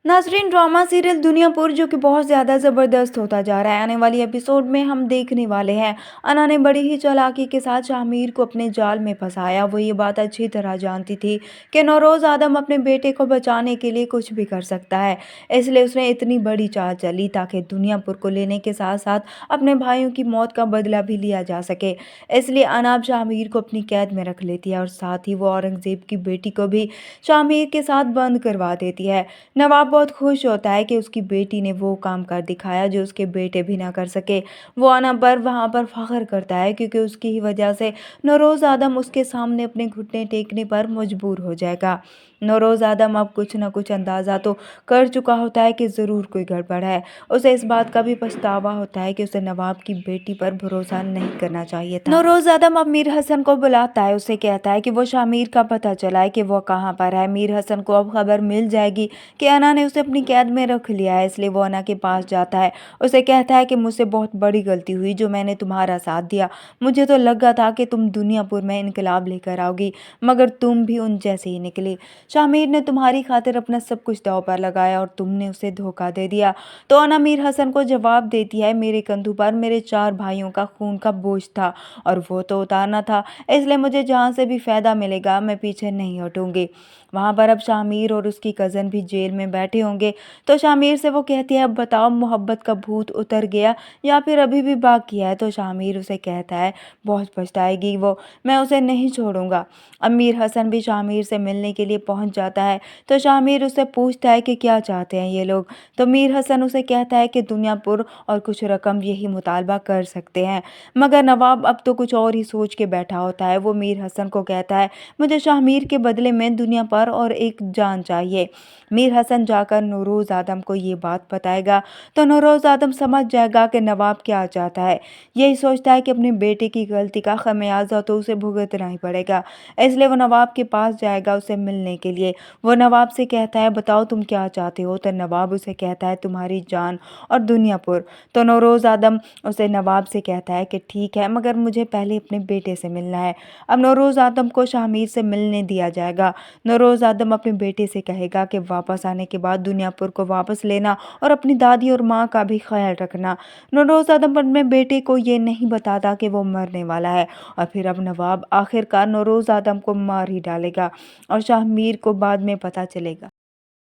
नाज़रीन, drama serial Duniyapur जो कि बहुत ज़्यादा ज़बरदस्त होता जा रहा है। आने वाली एपिसोड में हम देखने वाले हैं अना ने बड़ी ही चालाकी के साथ शामिर को अपने जाल में फंसाया। वो ये बात अच्छी तरह जानती थी कि नौरोज़ आदम अपने बेटे को बचाने के लिए कुछ भी कर सकता है। इसलिए उसने इतनी बड़ी चाल चली ताकि दुनियापुर को लेने के साथ साथ अपने भाइयों की मौत का बदला भी लिया जा सके। इसलिए अना अब शामिर को अपनी कैद में रख लेती है और साथ ही वो औरंगज़ेब की बेटी को भी शामिर के साथ बंद करवा देती है। नवाब बहुत खुश होता है कि उसकी बेटी ने वो काम कर दिखाया जो उसके बेटे भी ना कर सके। वो अना पर वहाँ पर फ़ख्र करता है क्योंकि उसकी ही वजह से नौरोज़ आदम उसके सामने अपने घुटने टेकने पर मजबूर हो जाएगा। नौरोज़ आदम अब कुछ न कुछ अंदाज़ा तो कर चुका होता है कि ज़रूर कोई गड़बड़ है। उसे इस बात का भी पछतावा होता है कि उसे नवाब की बेटी पर भरोसा नहीं करना चाहिए था। नौरोज़ आदम अब मीर हसन को बुलाता है, उसे कहता है कि वो शामिर का पता चला है कि वो कहाँ पर है। मीर हसन को अब खबर मिल जाएगी कि अना ने उसे अपनी कैद में रख लिया है, इसलिए वो अना के पास जाता है। उसे कहता है कि मुझसे बहुत बड़ी गलती हुई जो मैंने तुम्हारा साथ दिया। मुझे तो लगा था कि तुम दुनियापुर में इनकलाब लेकर आओगी, मगर तुम भी उन जैसे ही निकली। शामिर ने तुम्हारी खातिर अपना सब कुछ दांव पर लगाया और तुमने उसे धोखा दे दिया। तो अना मीर हसन को जवाब देती है, मेरे कंधों पर मेरे 4 भाइयों का खून का बोझ था और वो तो उतारना था, इसलिए मुझे जहाँ से भी फायदा मिलेगा मैं पीछे नहीं हटूंगी। वहां पर अब शामिर और उसकी कज़न भी जेल में बैठे होंगे। तो शामिर से वो कहती है, अब बताओ मोहब्बत का भूत उतर गया या फिर अभी भी बाकी है। तो शामिर उसे कहता है, बहुत पछताएगी वो, मैं उसे नहीं छोड़ूंगा। अब मीर हसन भी शामिर से मिलने के लिए पहुंच जाता है। तो शामिर उससे पूछता है कि क्या चाहते हैं ये लोग। तो मीर हसन उसे कहता है कि दुनियापुर और कुछ रकम यही मुतालबा कर सकते हैं। मगर नवाब अब तो कुछ और ही सोच के बैठा होता है। वो मीर हसन को कहता है, मुझे शामिर के बदले में दुनिया पर और एक जान चाहिए। मीर हसन जाकर नौरोज़ आदम को ये बात बताएगा। तो नौरोज़ आदम समझ जाएगा कि नवाब क्या चाहता है। यही सोचता है कि अपने बेटे की गलती का खमियाजा तो उसे भुगतना ही पड़ेगा, इसलिए वो नवाब के पास जाएगा उसे मिलने के लिए। वो नवाब से कहता है, बताओ तुम क्या चाहते हो। तो नवाब उसे कहता है, तुम्हारी जान और दुनियापुर। तो नौरोज़ आदम उसे नवाब से कहता है कि ठीक है, मगर मुझे पहले अपने बेटे से मिलना है। अब नौरोज़ आदम को शामिर से मिलने दिया जाएगा। नौरोज़ आदम अपने बेटे से कहेगा कि वापस आने के बाद दुनियापुर को वापस लेना और अपनी दादी और माँ का भी ख्याल रखना। नौरोज़ आदम अपने बेटे को ये नहीं बताता कि वो मरने वाला है और फिर अब नवाब आखिरकार नौरोज़ आदम को मार ही डालेगा और शामिर को बाद में पता चलेगा।